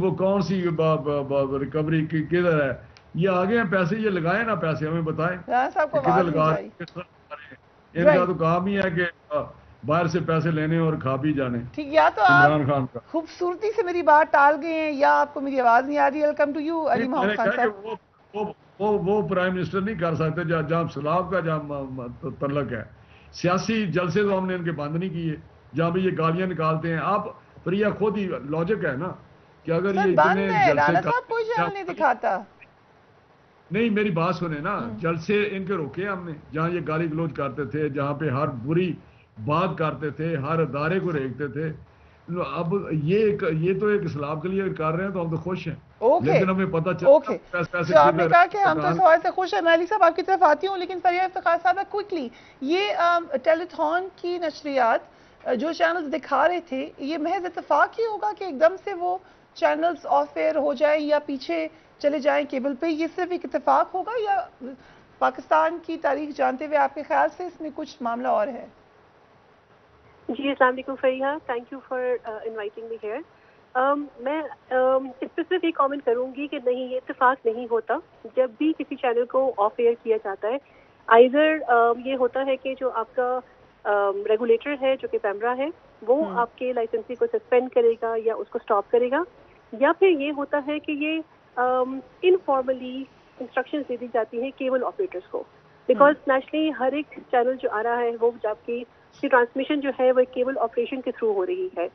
ریکوری کدھر ہے؟ یہ آگے ہیں پیسے, یہ لگائے نا پیسے, ہمیں بتائیں کدھر لگا رہے ہیں. ان کا تو کام ہی ہے کہ باہر سے پیسے لینے اور کھا پی جانے. ٹھیک, یا تو آپ خوبصورتی سے میری بات ٹال گئے ہیں یا آپ کو میری آواز نہیں آ رہی. ویلکم ٹو یو علی محمد خان صاحب. وہ پرائم منسٹر نہیں کر سکتے جہاں سیلاب کا جہاں تعلق ہے. سیاسی جلسے تو ہم نے ان کے بند نہیں کیے جہاں بھی یہ گالیاں نکالتے ہیں. آپ پریا خود ہی لاجک ہے نا کہ اگر یہ اتنے جلسے کوئی چینل نہیں دکھاتا. نہیں میری بات سنیں نا, جلسے ان کے روکے ہم نے جہاں یہ گالی گلوچ کرتے تھے, جہاں پہ ہر بری بات کرتے تھے, ہر ادارے کو ریکھتے تھے. اب یہ تو ایک اسلام کے لیے کر رہے ہیں تو ہم تو خوش ہیں, لیکن ہمیں پتہ چلتا آپ نے کہا کہ ہم تو اس حوالے سے خوش ہیں. میں علی صاحب آپ کی طرف آتی ہوں, لیکن فریہ افتخار صاحب کوئکلی یہ ٹیلیتھون کی نشریات جو چینلز دکھا رہے تھے, یہ محض اتفاق ہی ہوگا کہ ایک دم سے وہ چینلز آف ایئر ہو جائیں یا پیچھے چلے جائیں کیبل پہ؟ یہ صرف ایک اتفاق ہوگا یا پاکستان کی تاریخ جانتے ہوئے آپ کے خیال سے اس میں کچھ معاملہ اور ہے؟ جی السلام علیکم Fariha, thank you for inviting me here. میں اس پہ صرف یہ کامنٹ کروں گی کہ نہیں, یہ اتفاق نہیں ہوتا. جب بھی کسی چینل کو آف ایئر کیا جاتا ہے, آئیدر یہ ہوتا ہے کہ جو آپ کا ریگولیٹر ہے جو کہ پیمرا ہے وہ آپ کے لائسنسی کو سسپینڈ کرے گا یا اس کو اسٹاپ کرے گا, یا پھر یہ ہوتا ہے کہ یہ انفارملی انسٹرکشنز دے دی جاتی ہیں کیبل آپریٹرس کو. بیکاز نیشنلی ہر ایک چینل جو آ رہا ہے وہ جب کی ٹرانسمیشن جو ہے وہ کیبل آپریشن کے تھرو ہو رہی ہے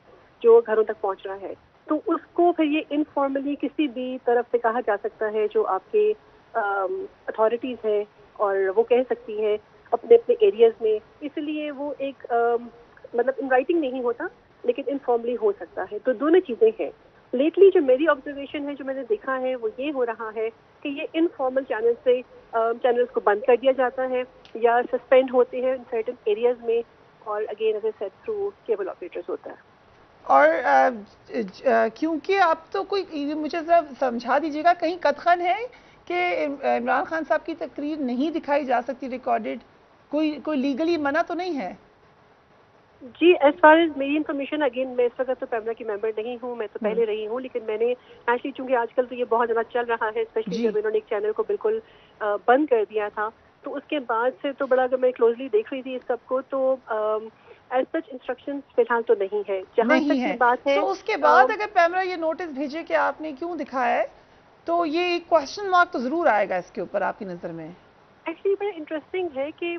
جو گھروں تک پہنچ رہا ہے, تو اس کو پھر یہ انفارملی کسی بھی طرف سے کہا جا سکتا ہے جو آپ کے اتھارٹیز ہیں, اور وہ کہہ سکتی ہیں اپنے اپنے ایریاز میں. اس لیے وہ ایک مطلب ان رائٹنگ نہیں ہوتا لیکن انفارملی ہو سکتا ہے. تو دونوں چیزیں ہیں. لیٹلی جو میری آبزرویشن ہے, جو میں نے دیکھا ہے, وہ یہ ہو رہا ہے کہ یہ انفارمل چینل سے چینلز کو بند کر دیا جاتا ہے یا سسپینڈ ہوتے ہیں ان سرٹن ایریاز میں, اور again as I said through cable operators ہوتا ہے. اور کیونکہ آپ تو کوئی مجھے ذرا سمجھا دیجیے گا, کہیں قطعاً ہے کہ عمران خان صاحب کی تقریر نہیں دکھائی جا سکتی ریکارڈڈ؟ کوئی لیگلی منع تو نہیں ہے؟ جی ایز فار ایز میری انفارمیشن, اگین میں اس وقت تو پیمرا کی ممبر نہیں ہوں, میں تو پہلے رہی ہوں, لیکن میں نے ایکچولی چونکہ آج کل تو یہ بہت زیادہ چل رہا ہے, اسپیشلی جب انہوں نے ایک چینل کو بالکل بند کر دیا تھا, تو اس کے بعد سے تو بڑا اگر میں کلوزلی دیکھ رہی تھی اس سب کو, تو ایز سچ انسٹرکشن فی الحال تو نہیں ہے. جہاں تک کی بات ہے, تو اس کے بعد اگر پیمرا یہ نوٹس بھیجے کہ آپ نے کیوں دکھایا ہے, تو یہ ایک کوشچن مارک تو ضرور آئے گا اس کے اوپر آپ کی نظر میں. ایکچولی بڑا انٹرسٹنگ ہے کہ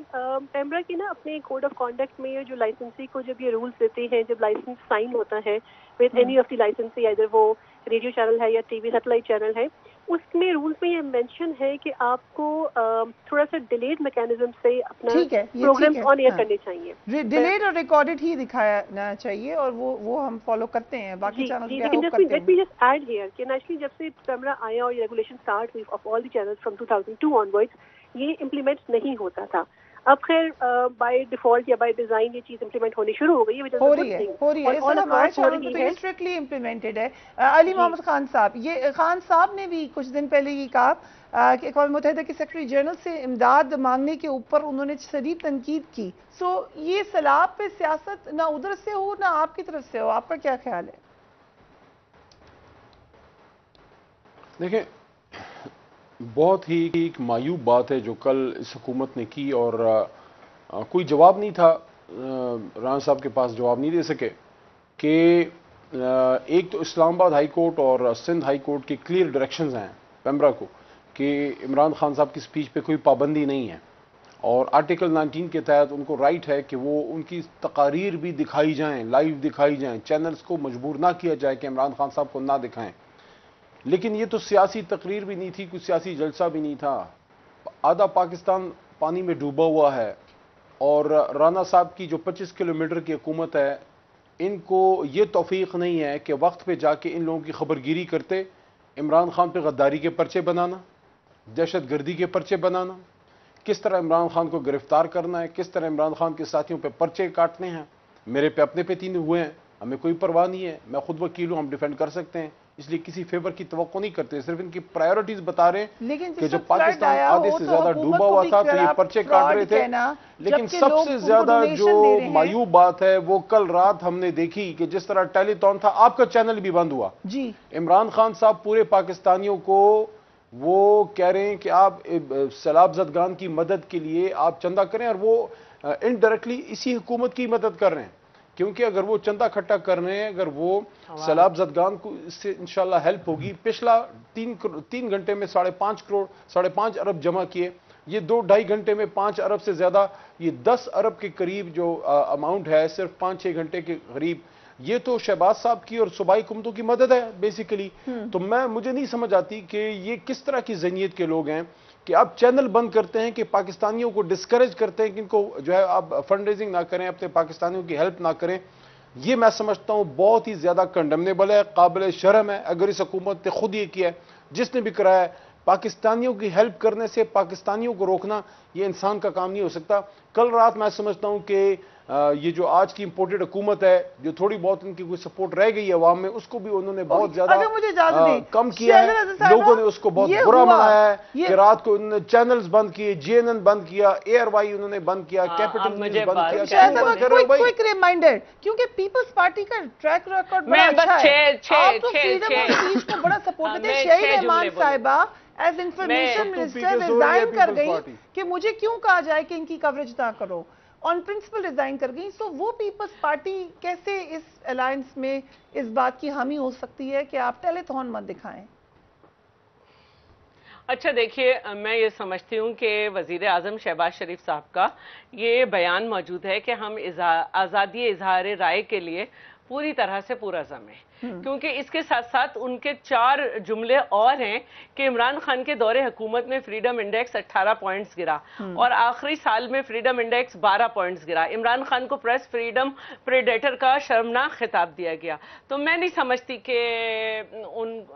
پیمرا کی نا اپنے کوڈ آف کانڈکٹ میں جو لائسنسی کو جب یہ رولس دیتے ہیں, جب لائسنس سائن ہوتا ہے وتھ اینی آف دی لائسنسی, ادھر وہ ریڈیو چینل ہے یا ٹی وی سیٹلائٹ چینل ہے, اس میں رولس میں یہ مینشن ہے کہ آپ کو تھوڑا سا ڈیلیڈ میکینزم سے اپنا پروگرام آن ایئر کرنے چاہیے. ڈیلیڈ اور ریکارڈڈ ہی دکھانا چاہیے, اور وہ ہم فالو کرتے ہیں, باقی channel let me just add here کہ نیشنلی جب سے پیمرا آیا اور یہ ریگولیشن اسٹارٹ ہوئی of all the channels from 2002 onwards, یہ امپلیمنٹ نہیں ہوتا تھا. اب خیر بائی ڈیفالٹ یا بائی ڈیزائن یہ چیز امپلیمنٹ ہونی شروع ہو گئی ہے, ہو رہی ہے اسٹرکٹلی امپلیمنٹڈ ہے. علی محمد خان صاحب, یہ خان صاحب نے بھی کچھ دن پہلے یہ کہا کہ اقوام متحدہ کے سیکرٹری جنرل سے امداد مانگنے کے اوپر انہوں نے شدید تنقید کی. سو یہ سیلاب پہ سیاست نہ ادھر سے ہو نہ آپ کی طرف سے ہو, آپ کا کیا خیال ہے؟ دیکھیں, بہت ہی ایک معیوب بات ہے جو کل اس حکومت نے کی, اور کوئی جواب نہیں تھا, رانا صاحب کے پاس جواب نہیں دے سکے کہ ایک تو اسلام آباد ہائی کورٹ اور سندھ ہائی کورٹ کی کلیئر ڈائریکشنز ہیں پیمرا کو کہ عمران خان صاحب کی سپیچ پہ کوئی پابندی نہیں ہے, اور آرٹیکل 19 کے تحت ان کو رائٹ ہے کہ وہ ان کی تقاریر بھی دکھائی جائیں, لائیو دکھائی جائیں, چینلز کو مجبور نہ کیا جائے کہ عمران خان صاحب کو نہ دکھائیں. لیکن یہ تو سیاسی تقریر بھی نہیں تھی, کوئی سیاسی جلسہ بھی نہیں تھا. آدھا پاکستان پانی میں ڈوبا ہوا ہے, اور رانا صاحب کی جو 25 کلومیٹر کی حکومت ہے, ان کو یہ توفیق نہیں ہے کہ وقت پہ جا کے ان لوگوں کی خبر گیری کرتے. عمران خان پہ غداری کے پرچے بنانا, دہشت گردی کے پرچے بنانا, کس طرح عمران خان کو گرفتار کرنا ہے, کس طرح عمران خان کے ساتھیوں پہ پرچے کاٹنے ہیں. میرے پہ اپنے پہ 3 ہوئے ہیں, ہمیں کوئی پرواہ نہیں ہے, میں خود وکیل ہوں, ہم ڈیفینڈ کر سکتے ہیں, اس لیے کسی فیور کی توقع نہیں کرتے, صرف ان کی پرائیورٹیز بتا رہے ہیں کہ جب پاکستان آدھے سے زیادہ ڈوبا ہوا تھا تو یہ پرچے کاٹ رہے تھے. لیکن سب سے زیادہ جو معیوب بات ہے وہ کل رات ہم نے دیکھی کہ جس طرح ٹیلی تھون تھا, آپ کا چینل بھی بند ہوا. عمران خان صاحب پورے پاکستانیوں کو وہ کہہ رہے ہیں کہ آپ سیلاب زدگان کی مدد کے لیے آپ چندہ کریں, اور وہ انڈائریکٹلی اسی حکومت کی مدد کر رہے ہیں, کیونکہ اگر وہ چندہ کھٹا کر رہے ہیں, اگر وہ سیلاب زدگان کو اس سے انشاءاللہ ہیلپ ہوگی. پچھلا 3 گھنٹے میں 5.5 ارب جمع کیے, یہ 2-2.5 گھنٹے میں 5 ارب سے زیادہ, یہ 10 ارب کے قریب جو اماؤنٹ ہے صرف 5-6 گھنٹے کے قریب, یہ تو شہباز صاحب کی اور صوبائی حکومتوں کی مدد ہے بیسیکلی. تو مجھے نہیں سمجھ آتی کہ یہ کس طرح کی ذہنیت کے لوگ ہیں کہ آپ چینل بند کرتے ہیں کہ پاکستانیوں کو ڈسکریج کرتے ہیں کہ ان کو جو ہے آپ فنڈ ریزنگ نہ کریں, اپنے پاکستانیوں کی ہیلپ نہ کریں. یہ میں سمجھتا ہوں بہت ہی زیادہ کنڈمنیبل ہے, قابل شرم ہے. اگر اس حکومت نے خود یہ کیا ہے, جس نے بھی کرایا ہے, پاکستانیوں کی ہیلپ کرنے سے پاکستانیوں کو روکنا یہ انسان کا کام نہیں ہو سکتا. کل رات میں سمجھتا ہوں کہ یہ جو آج کی امپورٹڈ حکومت ہے, جو تھوڑی بہت ان کی کوئی سپورٹ رہ گئی ہے عوام میں, اس کو بھی انہوں نے بہت زیادہ کم کیا ہے. لوگوں نے اس کو بہت برا منایا ہے کہ رات کو انہوں نے چینلز بند کیے, JNN بند کیا, ARY انہوں نے بند کیا, کیپٹل نیوز بند کیا. کوئک ریمائنڈر, کیونکہ پیپلز پارٹی کا ٹریک ریکارڈ بڑا اچھا ہے, آپ تو فریڈم آف اسپیچ کو بڑا سپورٹ دیتے ہیں. شہید رحمان صاحبہ ایز انفارمیشن منسٹر ریزائن کر گئی کہ مجھے کیوں کہا جائے کہ ان کی کوریج نہ کرو, آن پرنسپل ریزائن کر گئی. سو وہ پیپلز پارٹی کیسے اس الائنس میں اس بات کی حامی ہو سکتی ہے کہ آپ ٹیلی تھون مت دکھائیں؟ اچھا دیکھیے, میں یہ سمجھتی ہوں کہ وزیر اعظم شہباز شریف صاحب کا یہ بیان موجود ہے کہ ہم آزادی اظہار رائے کے لیے پوری طرح سے پرعزم ہیں, کیونکہ اس کے ساتھ ساتھ ان کے 4 جملے اور ہیں کہ عمران خان کے دور حکومت میں فریڈم انڈیکس 18 پوائنٹس گرا اور آخری سال میں فریڈم انڈیکس 12 پوائنٹس گرا. عمران خان کو پریس فریڈم پریڈیٹر کا شرمناک خطاب دیا گیا. تو میں نہیں سمجھتی کہ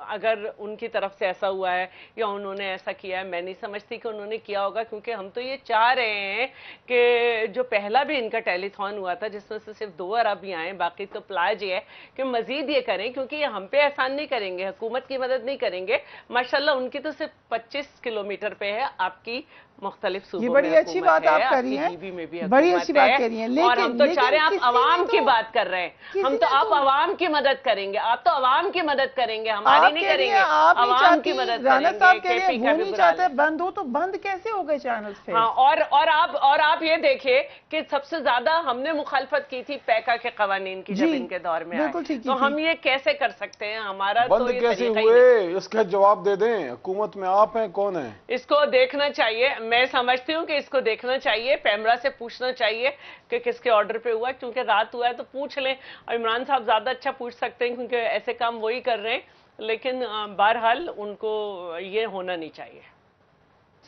اگر ان کی طرف سے ایسا ہوا ہے یا انہوں نے ایسا کیا ہے, میں نہیں سمجھتی کہ انہوں نے کیا ہوگا, کیونکہ ہم تو یہ چاہ رہے ہیں کہ جو پہلا بھی ان کا ٹیلی تھون ہوا تھا جس میں سے صرف 2 ارب ہی آئے, باقی تو پلاج یہ ہے کہ مزید یہ کریں, کیونکہ یہ ہم پہ احسان نہیں کریں گے, حکومت کی مدد نہیں کریں گے. ماشاءاللہ ان کی تو صرف 25 کلومیٹر پہ ہے, آپ کی مختلف صوبوں میں یہ بڑی اچھی بات آپ کر رہی ہیں, بڑی اچھی بات کر رہی ہیں, اور ہم تو چاہ رہے ہیں آپ عوام کی بات کر رہے ہیں, ہم تو آپ عوام کی مدد کریں گے, آپ تو عوام کی مدد کریں گے, ہماری نہیں کریں گے, عوام کی مدد کریں گے. صاحب کہہ رہے ہیں وہ نہیں چاہتے بند ہو, تو بند کیسے ہو گئے چینلز پہ؟ ہاں, اور آپ یہ دیکھیں کہ سب سے زیادہ ہم نے مخالفت کی تھی پیکا کے قوانین کی جب ان کے دور میں آئے, تو ہم یہ کیسے کر سکتے ہیں؟ ہمارا تو یہ کیسے ہوئے, اس کا جواب دے دیں. حکومت میں آپ ہیں, کون ہیں؟ اس کو دیکھنا چاہیے. میں سمجھتی ہوں کہ اس کو دیکھنا چاہیے, پیمرا سے پوچھنا چاہیے کہ کس کے آرڈر پہ ہوا, کیونکہ رات ہوا ہے تو پوچھ لیں. اور عمران صاحب زیادہ اچھا پوچھ سکتے ہیں کیونکہ ایسے کام وہی کر رہے ہیں, لیکن بہرحال ان کو یہ ہونا نہیں چاہیے.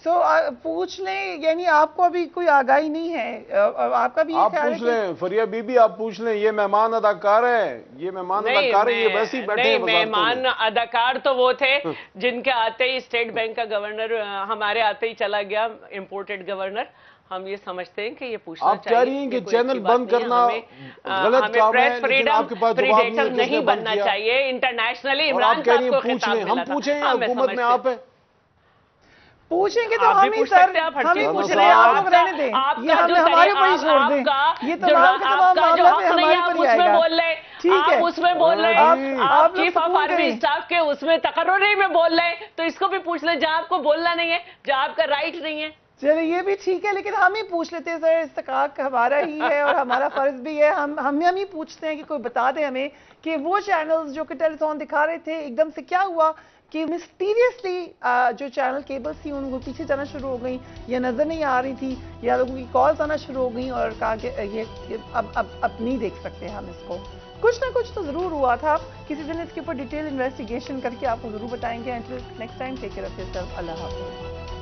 سو پوچھ لیں, یعنی آپ کو ابھی کوئی آگاہی نہیں ہے, آپ کا بھی آپ پوچھ لیں. فریہ بی بی آپ پوچھ لیں, یہ مہمان اداکار ہے, یہ مہمان اداکار ہے, یہ ویسے ہی بیٹھے ہیں. مہمان اداکار تو وہ تھے جن کے آتے ہی اسٹیٹ بینک کا گورنر ہمارے آتے ہی چلا گیا, امپورٹڈ گورنر. ہم یہ سمجھتے ہیں کہ یہ پوچھنا چاہیے. آپ کہہ رہی ہیں کہ چینل بند کرنا غلط کام ہے, لیکن آپ کے پاس جواب نہیں بننا چاہیے. انٹرنیشنلی عمران صاحب کو خطاب ملا تھا. ہم پوچھیں, حکومت میں آپ ہیں, پوچھیں گے تو ہم ہی سر, ہم ہی پوچھ رہے ہیں, آپ لوگ رہنے دیں, یہ ہمارے اوپر ہی چھوڑ دیں. یہ تمام کے تمام معاملہ پہ ہمارے اوپر ہی آئے گا. ٹھیک ہے, آپ اس میں بول رہے ہیں, آپ چیف آف آرمی اسٹاف کے اس میں تقرری میں بول رہے ہیں, تو اس کو بھی پوچھ لیں جہاں آپ کو بولنا نہیں ہے, جہاں آپ کا رائٹ نہیں ہے. چلے یہ بھی ٹھیک ہے, لیکن ہم ہی پوچھ لیتے ہیں سر, استحقاق ہمارا ہی ہے اور ہمارا فرض بھی ہے. ہم ہی پوچھتے ہیں کہ کوئی بتا دے ہمیں کہ وہ چینلز جو کہ ٹیلی تھون دکھا رہے تھے, ایک دم سے کیا ہوا کہ مسٹیریسلی جو چینل کیبلز تھی ان کو پیچھے جانا شروع ہو گئی, یا نظر نہیں آ رہی تھی, یا لوگوں کی کالز آنا شروع ہو گئیں, اور کہا کہ یہ اب نہیں دیکھ سکتے ہم اس کو. کچھ نہ کچھ تو ضرور ہوا تھا. کسی دن اس کے اوپر ڈیٹیل انویسٹیگیشن کر کے آپ کو ضرور بتائیں گے. Next time take care of yourself. اللہ حافظ.